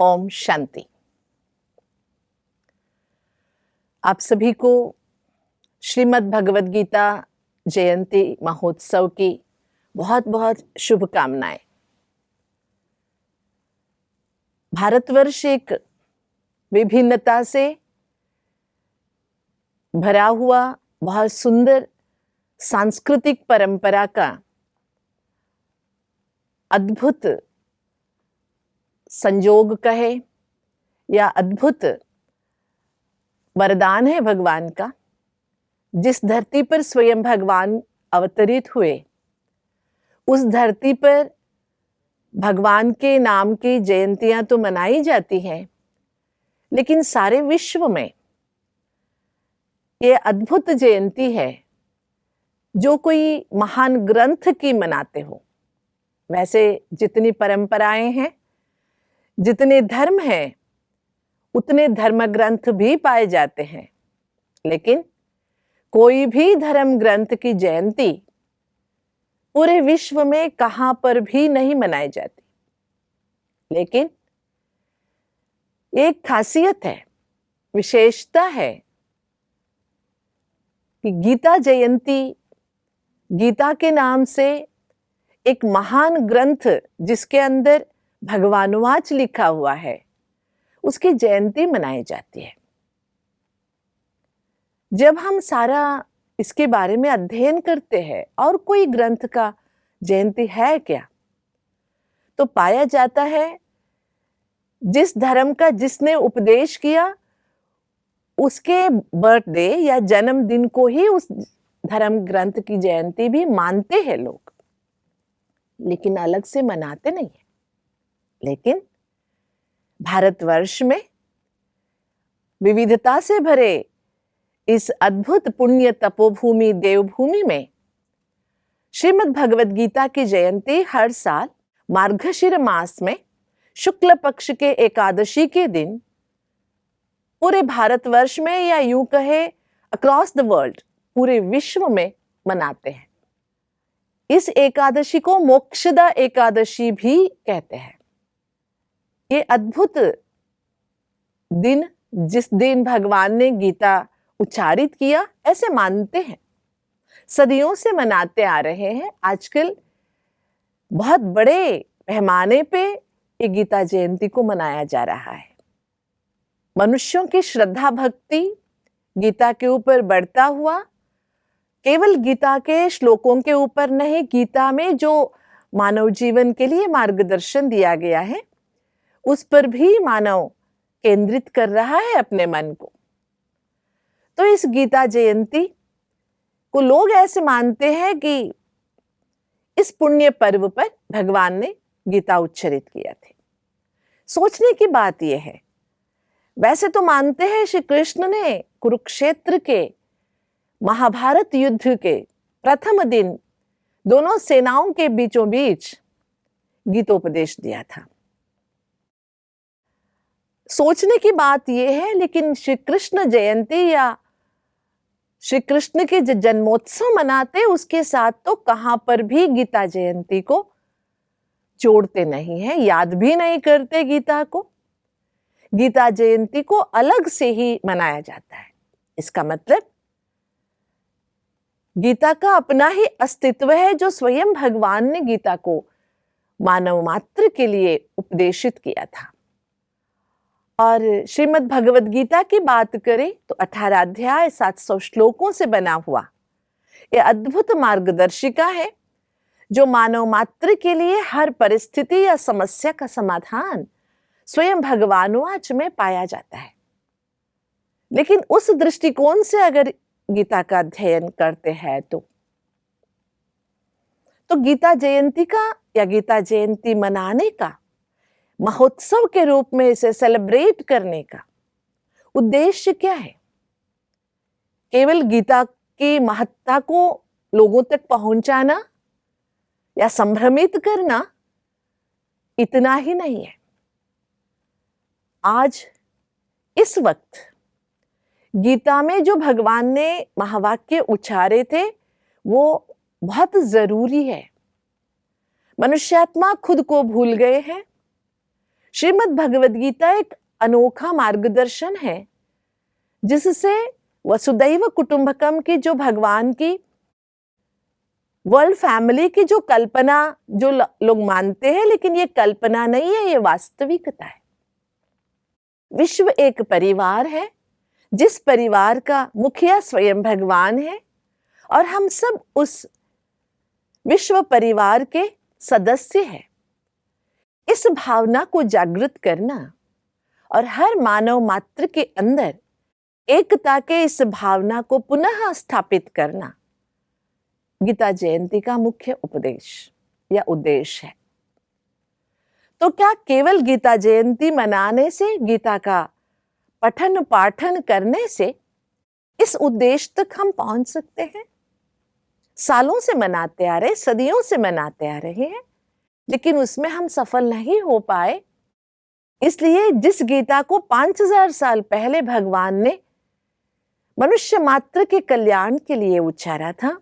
ओम शांति। आप सभी को श्रीमद् भगवद गीता जयंती महोत्सव की बहुत बहुत शुभकामनाएं। भारतवर्ष एक विभिन्नता से भरा हुआ बहुत सुंदर सांस्कृतिक परंपरा का अद्भुत संयोग कहे या अद्भुत वरदान है भगवान का। जिस धरती पर स्वयं भगवान अवतरित हुए, उस धरती पर भगवान के नाम की जयंतियां तो मनाई जाती हैं, लेकिन सारे विश्व में ये अद्भुत जयंती है जो कोई महान ग्रंथ की मनाते हो। वैसे जितनी परंपराएं हैं, जितने धर्म हैं, उतने धर्म ग्रंथ भी पाए जाते हैं, लेकिन कोई भी धर्म ग्रंथ की जयंती पूरे विश्व में कहां पर भी नहीं मनाई जाती। लेकिन एक खासियत है, विशेषता है कि गीता जयंती, गीता के नाम से एक महान ग्रंथ जिसके अंदर भगवानुवाच लिखा हुआ है, उसकी जयंती मनाई जाती है। जब हम सारा इसके बारे में अध्ययन करते हैं और कोई ग्रंथ का जयंती है क्या, तो पाया जाता है जिस धर्म का जिसने उपदेश किया, उसके बर्थडे या जन्मदिन को ही उस धर्म ग्रंथ की जयंती भी मानते हैं लोग, लेकिन अलग से मनाते नहीं है। लेकिन भारतवर्ष में विविधता से भरे इस अद्भुत पुण्य तपोभूमि देवभूमि में श्रीमद् भगवद गीता की जयंती हर साल मार्गशीर मास में शुक्ल पक्ष के एकादशी के दिन पूरे भारतवर्ष में, या यूं कहे अक्रॉस द वर्ल्ड, पूरे विश्व में मनाते हैं। इस एकादशी को मोक्षदा एकादशी भी कहते हैं। ये अद्भुत दिन, जिस दिन भगवान ने गीता उच्चारित किया, ऐसे मानते हैं, सदियों से मनाते आ रहे हैं। आजकल बहुत बड़े पैमाने पे ये गीता जयंती को मनाया जा रहा है। मनुष्यों की श्रद्धा भक्ति गीता के ऊपर बढ़ता हुआ, केवल गीता के श्लोकों के ऊपर नहीं, गीता में जो मानव जीवन के लिए मार्गदर्शन दिया गया है, उस पर भी मानव केंद्रित कर रहा है अपने मन को। तो इस गीता जयंती को लोग ऐसे मानते हैं कि इस पुण्य पर्व पर भगवान ने गीता उच्चारित किया थे। सोचने की बात यह है, वैसे तो मानते हैं श्री कृष्ण ने कुरुक्षेत्र के महाभारत युद्ध के प्रथम दिन दोनों सेनाओं के बीचों बीच गीतोपदेश दिया था। सोचने की बात यह है, लेकिन श्री कृष्ण जयंती या श्री कृष्ण के जो जन्मोत्सव मनाते, उसके साथ तो कहां पर भी गीता जयंती को जोड़ते नहीं है, याद भी नहीं करते गीता को। गीता जयंती को अलग से ही मनाया जाता है। इसका मतलब गीता का अपना ही अस्तित्व है, जो स्वयं भगवान ने गीता को मानव मात्र के लिए उपदेशित किया था। और श्रीमद् भगवद गीता की बात करें तो 18 अध्याय 700 श्लोकों से बना हुआ यह अद्भुत मार्गदर्शिका है, जो मानव मात्र के लिए हर परिस्थिति या समस्या का समाधान स्वयं भगवानुवाच में पाया जाता है। लेकिन उस दृष्टिकोण से अगर गीता का अध्ययन करते हैं तो गीता जयंती का या गीता जयंती मनाने का, महोत्सव के रूप में इसे सेलिब्रेट करने का उद्देश्य क्या है? केवल गीता की महत्ता को लोगों तक पहुंचाना या संभ्रमित करना, इतना ही नहीं है। आज इस वक्त गीता में जो भगवान ने महावाक्य उच्चारे थे, वो बहुत जरूरी है। मनुष्यात्मा खुद को भूल गए हैं, श्रीमद् भगवद गीता एक अनोखा मार्गदर्शन है जिससे वसुदैव कुटुंबकम की जो भगवान की वर्ल्ड फैमिली की जो कल्पना जो लोग मानते हैं, लेकिन ये कल्पना नहीं है, ये वास्तविकता है। विश्व एक परिवार है जिस परिवार का मुखिया स्वयं भगवान है और हम सब उस विश्व परिवार के सदस्य हैं। इस भावना को जागृत करना और हर मानव मात्र के अंदर एकता के इस भावना को पुनः स्थापित करना गीता जयंती का मुख्य उपदेश या उद्देश्य है। तो क्या केवल गीता जयंती मनाने से, गीता का पठन पाठन करने से इस उद्देश्य तक हम पहुंच सकते हैं? सालों से मनाते आ रहे, सदियों से मनाते आ रहे हैं, लेकिन उसमें हम सफल नहीं हो पाए। इसलिए जिस गीता को 5000 साल पहले भगवान ने मनुष्य मात्र के कल्याण के लिए उच्चारा था,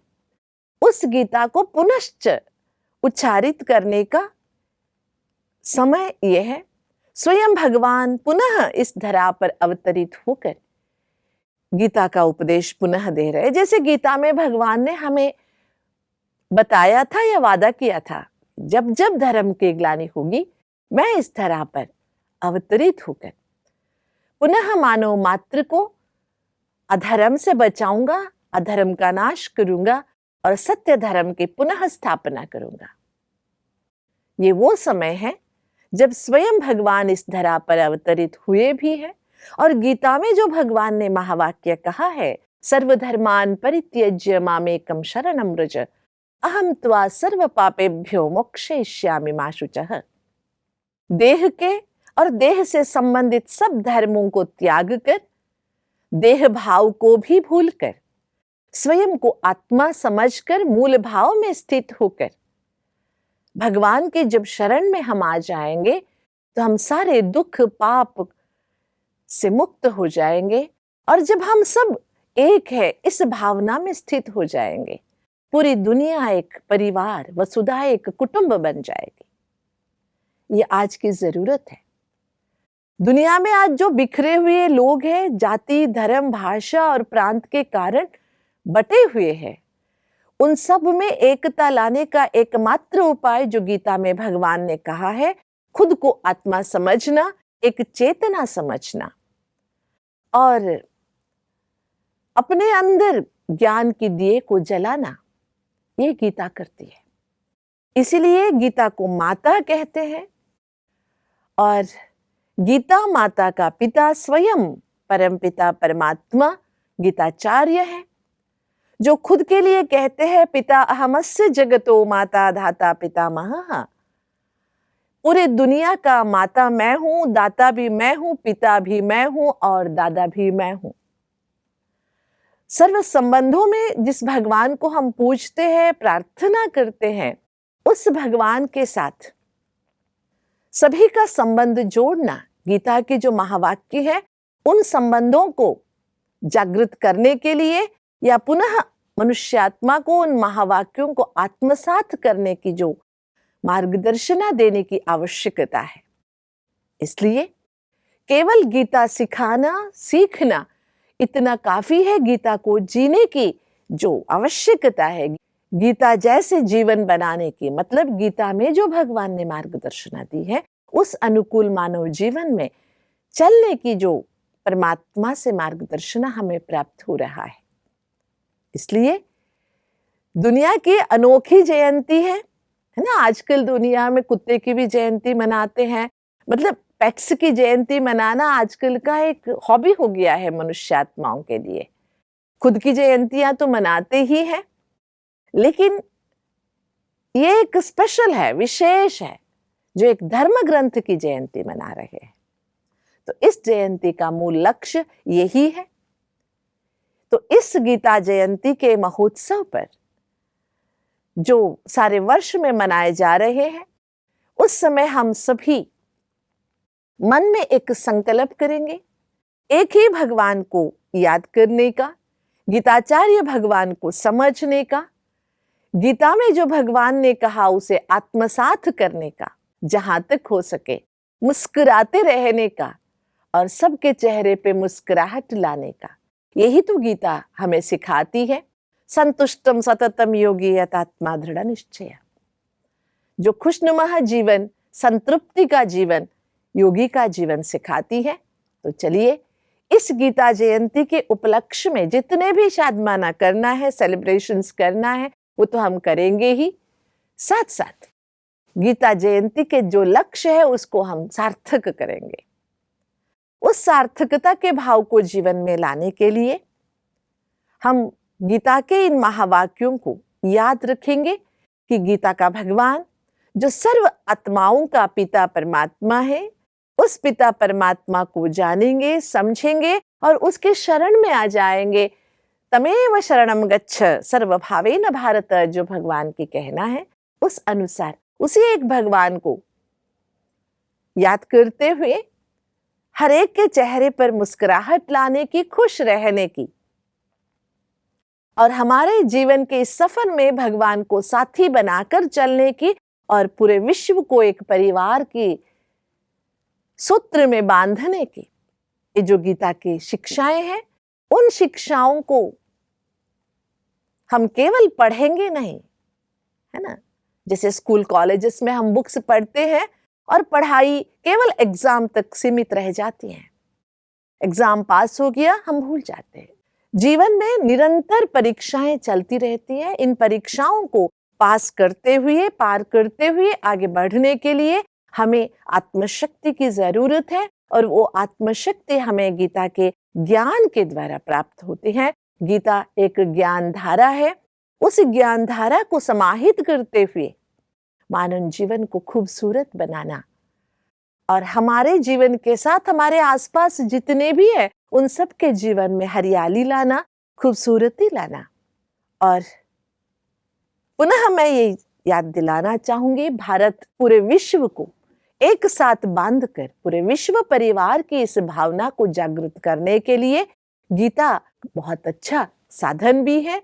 उस गीता को पुनश्च उच्चारित करने का समय यह है। स्वयं भगवान पुनः इस धरा पर अवतरित होकर गीता का उपदेश पुनः दे रहे। जैसे गीता में भगवान ने हमें बताया था या वादा किया था, जब जब धर्म की ग्लानि होगी मैं इस धरा पर अवतरित होकर पुनः मानव मात्र को अधर्म से बचाऊंगा, अधर्म का नाश करूंगा और सत्य धर्म की पुनः स्थापना करूंगा। ये वो समय है जब स्वयं भगवान इस धरा पर अवतरित हुए भी है। और गीता में जो भगवान ने महावाक्य कहा है, सर्वधर्मान परित्यज्य मामेकं शरणं व्रज अहम त्वा सर्व पापेभ्यो मोक्षयिष्यामि मा शुचः। देह के और देह से संबंधित सब धर्मों को त्याग कर, देह भाव को भी भूलकर, स्वयं को आत्मा समझकर मूल भाव में स्थित होकर भगवान के जब शरण में हम आ जाएंगे तो हम सारे दुख पाप से मुक्त हो जाएंगे। और जब हम सब एक है इस भावना में स्थित हो जाएंगे, पूरी दुनिया एक परिवार, वसुधा एक कुटुंब बन जाएगी। ये आज की जरूरत है। दुनिया में आज जो बिखरे हुए लोग हैं, जाति धर्म भाषा और प्रांत के कारण बटे हुए हैं, उन सब में एकता लाने का एकमात्र उपाय जो गीता में भगवान ने कहा है, खुद को आत्मा समझना, एक चेतना समझना और अपने अंदर ज्ञान की दिए को जलाना, ये गीता करती है। इसीलिए गीता को माता कहते हैं। और गीता माता का पिता स्वयं परमपिता परमात्मा गीताचार्य है, जो खुद के लिए कहते हैं पिता अहमस्य जगतो माता धाता पितामहः। पूरे दुनिया का माता मैं हूं, दाता भी मैं हूं, पिता भी मैं हूं और दादा भी मैं हूं। सर्व संबंधों में जिस भगवान को हम पूजते हैं, प्रार्थना करते हैं, उस भगवान के साथ सभी का संबंध जोड़ना गीता के जो महावाक्य है, उन संबंधों को जागृत करने के लिए या पुनः मनुष्यात्मा को उन महावाक्यों को आत्मसात करने की जो मार्गदर्शना देने की आवश्यकता है। इसलिए केवल गीता सिखाना सीखना इतना काफी है। गीता को जीने की जो आवश्यकता है, गीता जैसे जीवन बनाने की, मतलब गीता में जो भगवान ने मार्गदर्शना दी है, उस अनुकूल मानव जीवन में चलने की जो परमात्मा से मार्गदर्शना हमें प्राप्त हो रहा है। इसलिए दुनिया की अनोखी जयंती है ना। आजकल दुनिया में कुत्ते की भी जयंती मनाते हैं, मतलब पेट्स की जयंती मनाना आजकल का एक हॉबी हो गया है मनुष्यात्माओं के लिए। खुद की जयंतियां तो मनाते ही हैं, लेकिन ये एक स्पेशल है, विशेष है, जो एक धर्म ग्रंथ की जयंती मना रहे हैं। तो इस जयंती का मूल लक्ष्य यही है। तो इस गीता जयंती के महोत्सव पर जो सारे वर्ष में मनाए जा रहे हैं, उस समय हम सभी मन में एक संकल्प करेंगे, एक ही भगवान को याद करने का, गीताचार्य भगवान को समझने का, गीता में जो भगवान ने कहा उसे आत्मसात करने का, जहां तक हो सके मुस्कुराते रहने का और सबके चेहरे पे मुस्कुराहट लाने का। यही तो गीता हमें सिखाती है। संतुष्टम सततम योगी यतात्मा दृढ़ निश्चय। जो खुशनुमा जीवन, संतृप्ति का जीवन, योगी का जीवन सिखाती है। तो चलिए इस गीता जयंती के उपलक्ष्य में जितने भी शादमाना करना है, सेलिब्रेशंस करना है, वो तो हम करेंगे ही। साथ साथ गीता जयंती के जो लक्ष्य है उसको हम सार्थक करेंगे। उस सार्थकता के भाव को जीवन में लाने के लिए हम गीता के इन महावाक्यों को याद रखेंगे कि गीता का भगवान जो सर्व आत्माओं का पिता परमात्मा है, उस पिता परमात्मा को जानेंगे, समझेंगे और उसके शरण में आ जाएंगे। तमेव शरणम गच्छ सर्वभावेन भारत, जो भगवान की कहना है उस अनुसार उसी एक भगवान को याद करते हुए हर एक के चेहरे पर मुस्कुराहट लाने की, खुश रहने की और हमारे जीवन के इस सफर में भगवान को साथी बनाकर चलने की और पूरे विश्व को एक परिवार की सूत्र में बांधने की। ये जो गीता की शिक्षाएं हैं, उन शिक्षाओं को हम केवल पढ़ेंगे नहीं, है ना। जैसे स्कूल कॉलेजेस में हम बुक्स पढ़ते हैं और पढ़ाई केवल एग्जाम तक सीमित रह जाती है। एग्जाम पास हो गया, हम भूल जाते हैं। जीवन में निरंतर परीक्षाएं चलती रहती हैं। इन परीक्षाओं को पास करते हुए, पार करते हुए आगे बढ़ने के लिए हमें आत्मशक्ति की जरूरत है और वो आत्मशक्ति हमें गीता के ज्ञान के द्वारा प्राप्त होती है। गीता एक ज्ञान धारा है। उस ज्ञान धारा को समाहित करते हुए मानव जीवन को खूबसूरत बनाना और हमारे जीवन के साथ हमारे आसपास जितने भी है उन सब के जीवन में हरियाली लाना, खूबसूरती लाना। और पुनः मैं ये याद दिलाना चाहूंगी, भारत पूरे विश्व को एक साथ बांधकर पूरे विश्व परिवार की इस भावना को जागृत करने के लिए गीता बहुत अच्छा साधन भी है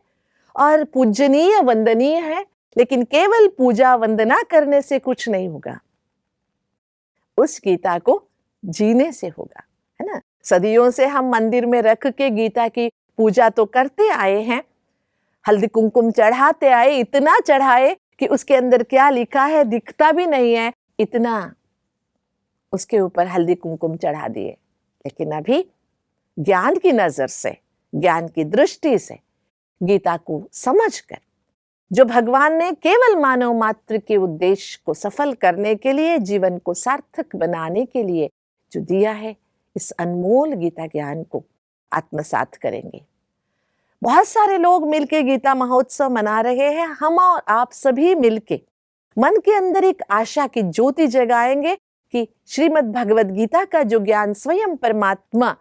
और पूजनीय, वंदनीय है। लेकिन केवल पूजा वंदना करने से कुछ नहीं होगा, उस गीता को जीने से होगा, है ना। सदियों से हम मंदिर में रख के गीता की पूजा तो करते आए हैं, हल्दी कुमकुम चढ़ाते आए, इतना चढ़ाए कि उसके अंदर क्या लिखा है दिखता भी नहीं है, इतना उसके ऊपर हल्दी कुमकुम चढ़ा दिए। लेकिन अभी ज्ञान की नजर से, ज्ञान की दृष्टि से गीता को समझकर जो भगवान ने केवल मानव मात्र के उद्देश्य को सफल करने के लिए, जीवन को सार्थक बनाने के लिए जो दिया है, इस अनमोल गीता ज्ञान को आत्मसात करेंगे। बहुत सारे लोग मिलके गीता महोत्सव मना रहे हैं। हम और आप सभी मिलके मन के अंदर एक आशा की ज्योति जगाएंगे कि श्रीमद् भगवद गीता का जो ज्ञान स्वयं परमात्मा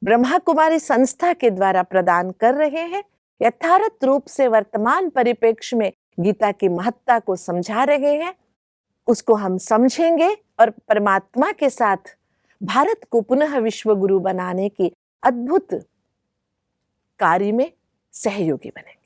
ब्रह्मा कुमारी संस्था के द्वारा प्रदान कर रहे हैं, यथार्थ रूप से वर्तमान परिप्रेक्ष्य में गीता की महत्ता को समझा रहे हैं, उसको हम समझेंगे और परमात्मा के साथ भारत को पुनः विश्व गुरु बनाने की अद्भुत कार्य में सहयोगी बनेंगे।